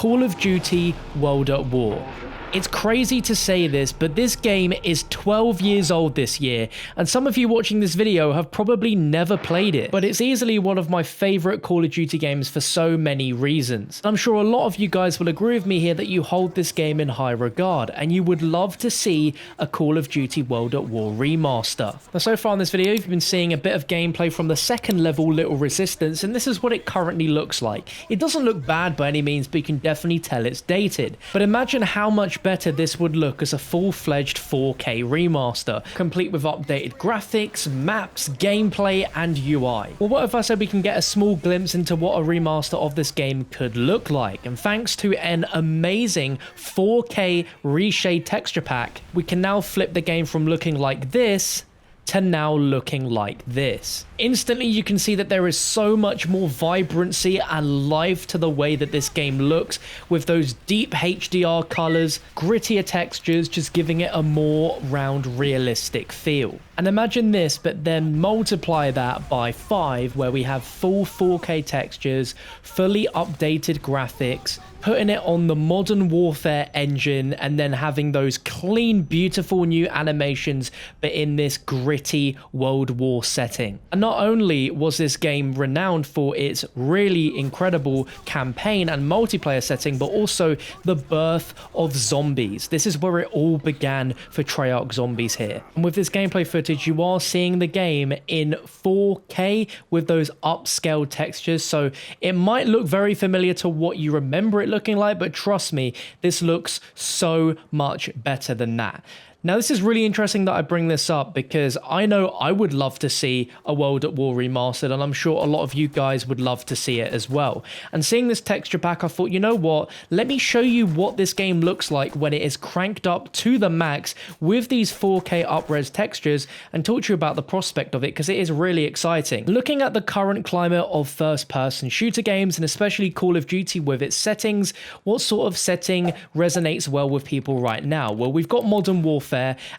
Call of Duty World at War. It's crazy to say this, but this game is 12 years old this year, and some of you watching this video have probably never played it, but it's easily one of my favorite Call of Duty games for so many reasons. I'm sure a lot of you guys will agree with me here that you hold this game in high regard, and you would love to see a Call of Duty World at War remaster. Now, so far in this video, you've been seeing a bit of gameplay from the second level Little Resistance, and this is what it currently looks like. It doesn't look bad by any means, but you can definitely tell it's dated. But imagine how much better this would look as a full-fledged 4K remaster, complete with updated graphics, maps, gameplay, and UI. Well, what if I said we can get a small glimpse into what a remaster of this game could look like? And thanks to an amazing 4K reshade texture pack, we can now flip the game from looking like this to now looking like this. Instantly, you can see that there is so much more vibrancy and life to the way that this game looks, with those deep HDR colors, grittier textures, just giving it a more round, realistic feel. And imagine this, but then multiply that by 5, where we have full 4K textures, fully updated graphics, putting it on the Modern Warfare engine, and then having those clean, beautiful new animations, but in this gritty World War setting. And not only was this game renowned for its really incredible campaign and multiplayer setting, but also the birth of zombies. This is where it all began for Treyarch Zombies here. And with this gameplay footage, you are seeing the game in 4K with those upscaled textures, so it might look very familiar to what you remember it looking like, but trust me, this looks so much better than that. Now, this is really interesting that I bring this up because I know I would love to see a World at War remastered, and I'm sure a lot of you guys would love to see it as well. And seeing this texture pack, I thought, you know what? Let me show you what this game looks like when it is cranked up to the max with these 4K up-res textures, and talk to you about the prospect of it because it is really exciting. Looking at the current climate of first-person shooter games, and especially Call of Duty with its settings, what sort of setting resonates well with people right now? Well, we've got Modern Warfare,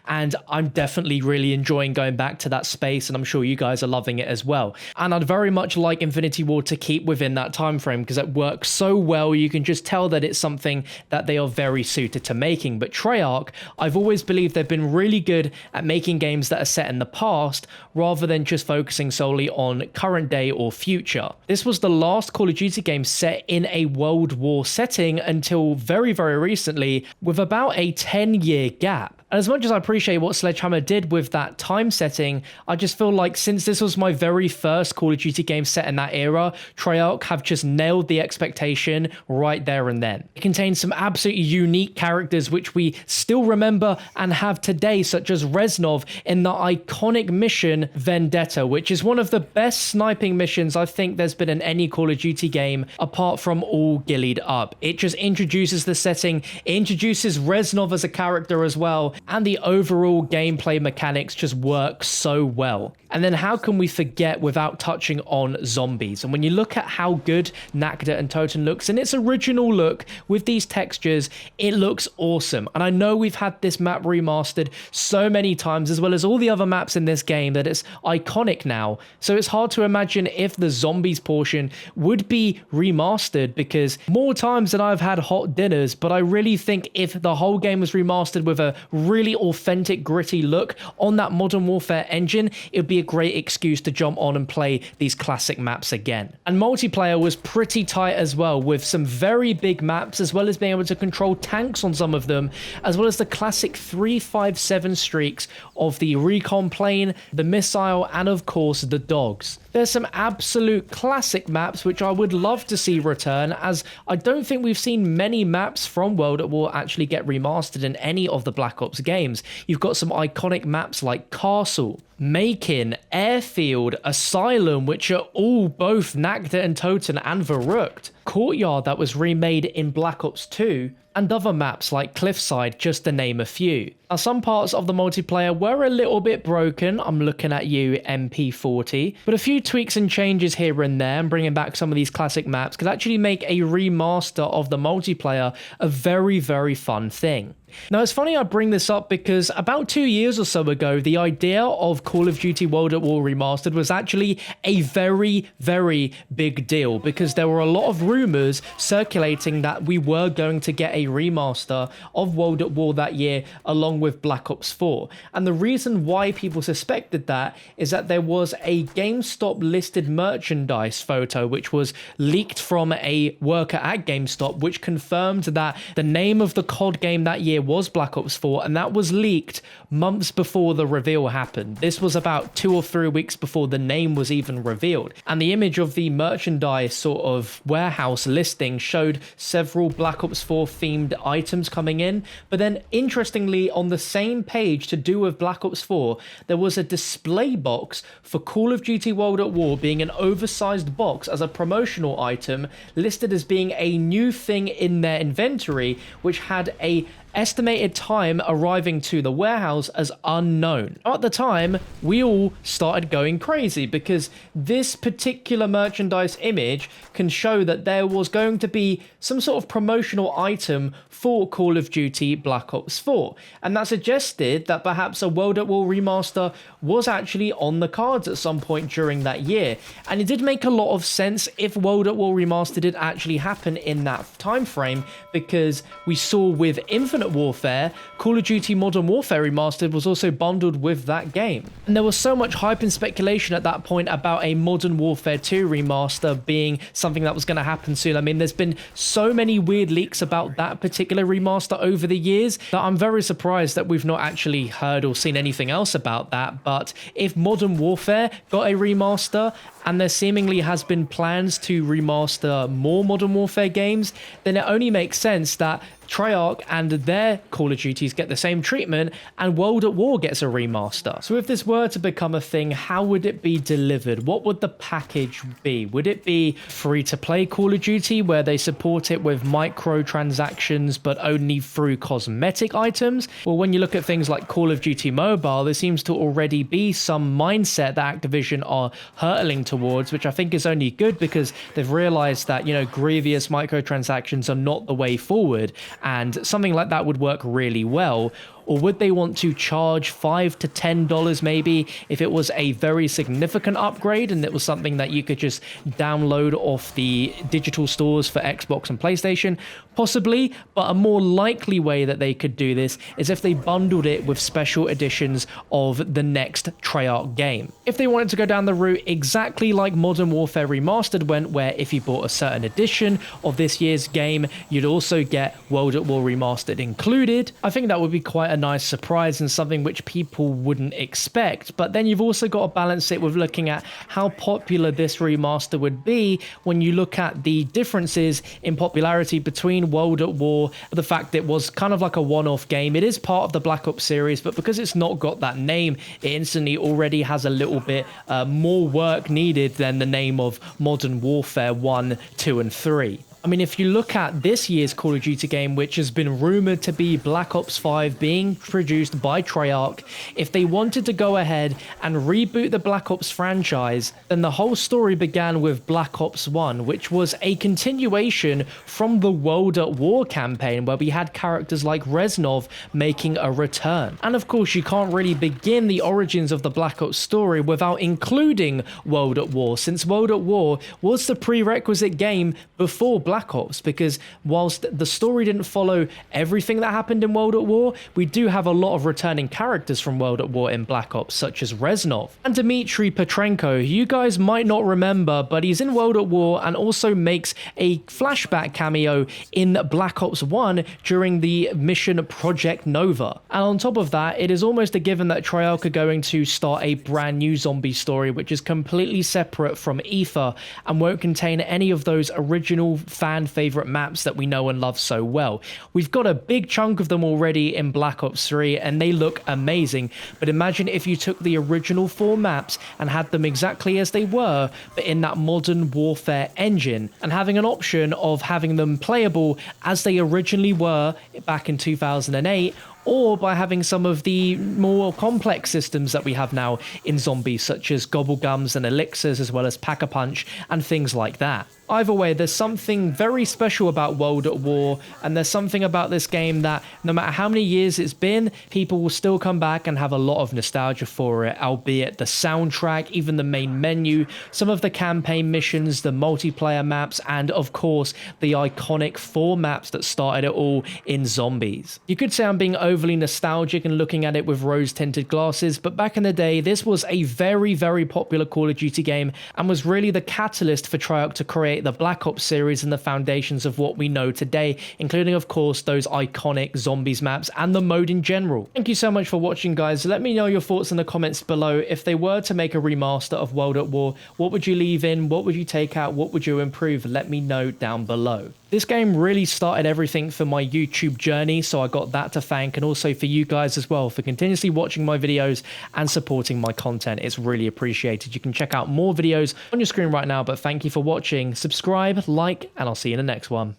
and I'm definitely really enjoying going back to that space, and I'm sure you guys are loving it as well. And I'd very much like Infinity Ward to keep within that time frame because it works so well. You can just tell that it's something that they are very suited to making. But Treyarch, I've always believed they've been really good at making games that are set in the past rather than just focusing solely on current day or future. This was the last Call of Duty game set in a World War setting until very, very recently, with about a 10-year gap. And as much as I appreciate what Sledgehammer did with that time setting, I just feel like since this was my very first Call of Duty game set in that era, Treyarch have just nailed the expectation right there and then. It contains some absolutely unique characters which we still remember and have today, such as Reznov in the iconic mission Vendetta, which is one of the best sniping missions I think there's been in any Call of Duty game apart from all Gillied Up. It just introduces the setting, it introduces Reznov as a character as well, and the overall gameplay mechanics just work so well. And then how can we forget without touching on zombies? And when you look at how good Nakda and Toten looks in its original look with these textures, it looks awesome. And I know we've had this map remastered so many times, as well as all the other maps in this game, that it's iconic now. So it's hard to imagine if the zombies portion would be remastered, because more times than I've had hot dinners, but I really think if the whole game was remastered with a really authentic, gritty look on that Modern Warfare engine, it would be a great excuse to jump on and play these classic maps again. And multiplayer was pretty tight as well, with some very big maps, as well as being able to control tanks on some of them, as well as the classic 3-5-7 streaks of the recon plane, the missile, and of course the dogs. There's some absolute classic maps which I would love to see return, as I don't think we've seen many maps from World at War actually get remastered in any of the Black Ops games. You've got some iconic maps like Castle, Macon, Airfield, Asylum, which are all both Nakda and Toten and Verrückt, Courtyard that was remade in Black Ops 2, and other maps like Cliffside, just to name a few. Now, some parts of the multiplayer were a little bit broken, I'm looking at you MP40, but a few tweaks and changes here and there and bringing back some of these classic maps could actually make a remaster of the multiplayer a very, very fun thing. Now, it's funny I bring this up because about 2 years or so ago, the idea of Call of Duty World at War Remastered was actually a very, very big deal, because there were a lot of rumors circulating that we were going to get a remaster of World at War that year along with Black Ops 4. And the reason why people suspected that is that there was a GameStop listed merchandise photo which was leaked from a worker at GameStop, which confirmed that the name of the COD game that year was Black Ops 4, and that was leaked months before the reveal happened. This was about 2 or 3 weeks before the name was even revealed. And the image of the merchandise sort of warehouse listing showed several Black Ops 4 themed items coming in. But then interestingly, on the same page to do with Black Ops 4, there was a display box for Call of Duty World at War being an oversized box as a promotional item, listed as being a new thing in their inventory, which had a estimated time arriving to the warehouse as unknown. At the time, we all started going crazy because this particular merchandise image can show that there was going to be some sort of promotional item for Call of Duty Black Ops 4. And that suggested that perhaps a World at War remaster was actually on the cards at some point during that year. And it did make a lot of sense if World at War Remastered did actually happen in that time frame, because we saw with Infinite Warfare, Call of Duty Modern Warfare Remastered was also bundled with that game. And there was so much hype and speculation at that point about a Modern Warfare 2 remaster being something that was going to happen soon. I mean, there's been so many weird leaks about that particular remaster over the years that I'm very surprised that we've not actually heard or seen anything else about that. But if Modern Warfare got a remaster, and there seemingly has been plans to remaster more Modern Warfare games, then it only makes sense that Treyarch and their Call of Duties get the same treatment and World at War gets a remaster. So if this were to become a thing, how would it be delivered? What would the package be? Would it be free-to-play Call of Duty where they support it with microtransactions but only through cosmetic items? Well, when you look at things like Call of Duty Mobile, there seems to already be some mindset that Activision are hurtling towards, which I think is only good because they've realized that, you know, grievous microtransactions are not the way forward. And something like that would work really well. Or would they want to charge $5 to $10 maybe if it was a very significant upgrade and it was something that you could just download off the digital stores for Xbox and PlayStation? Possibly, but a more likely way that they could do this is if they bundled it with special editions of the next Treyarch game. If they wanted to go down the route exactly like Modern Warfare Remastered went, where if you bought a certain edition of this year's game, you'd also get World at War Remastered included, I think that would be quite a nice surprise and something which people wouldn't expect. But then you've also got to balance it with looking at how popular this remaster would be when you look at the differences in popularity between World at War, the fact that it was kind of like a one-off game. It is part of the Black Ops series, but because it's not got that name, it instantly already has a little bit more work needed than the name of Modern Warfare 1, 2 and 3. I mean, if you look at this year's Call of Duty game, which has been rumored to be Black Ops 5 being produced by Treyarch, if they wanted to go ahead and reboot the Black Ops franchise, then the whole story began with Black Ops 1, which was a continuation from the World at War campaign, where we had characters like Reznov making a return. And of course, you can't really begin the origins of the Black Ops story without including World at War, since World at War was the prerequisite game before Black Ops, because whilst the story didn't follow everything that happened in World at War, we do have a lot of returning characters from World at War in Black Ops, such as Reznov and Dmitry Petrenko, who you guys might not remember, but he's in World at War and also makes a flashback cameo in Black Ops 1 during the mission Project Nova. And on top of that, it is almost a given that Treyarch are going to start a brand new zombie story, which is completely separate from Ether and won't contain any of those original fan favorite maps that we know and love so well. We've got a big chunk of them already in Black Ops 3 and they look amazing, but imagine if you took the original 4 maps and had them exactly as they were, but in that Modern Warfare engine, and having an option of having them playable as they originally were back in 2008, or by having some of the more complex systems that we have now in zombies, such as gobblegums and elixirs, as well as pack-a-punch and things like that. Either way, there's something very special about World at War, and there's something about this game that no matter how many years it's been, people will still come back and have a lot of nostalgia for it, albeit the soundtrack, even the main menu, some of the campaign missions, the multiplayer maps, and of course, the iconic 4 maps that started it all in zombies. You could say I'm being overly nostalgic and looking at it with rose-tinted glasses, but back in the day, this was a very, very popular Call of Duty game and was really the catalyst for Treyarch to create the Black Ops series and the foundations of what we know today, including of course those iconic zombies maps and the mode in general. Thank you so much for watching, guys. Let me know your thoughts in the comments below. If they were to make a remaster of World at War, what would you leave in? What would you take out? What would you improve? Let me know down below. This game really started everything for my YouTube journey, so I got that to thank, and also for you guys as well for continuously watching my videos and supporting my content. It's really appreciated. You can check out more videos on your screen right now, but thank you for watching. Subscribe, like, and I'll see you in the next one.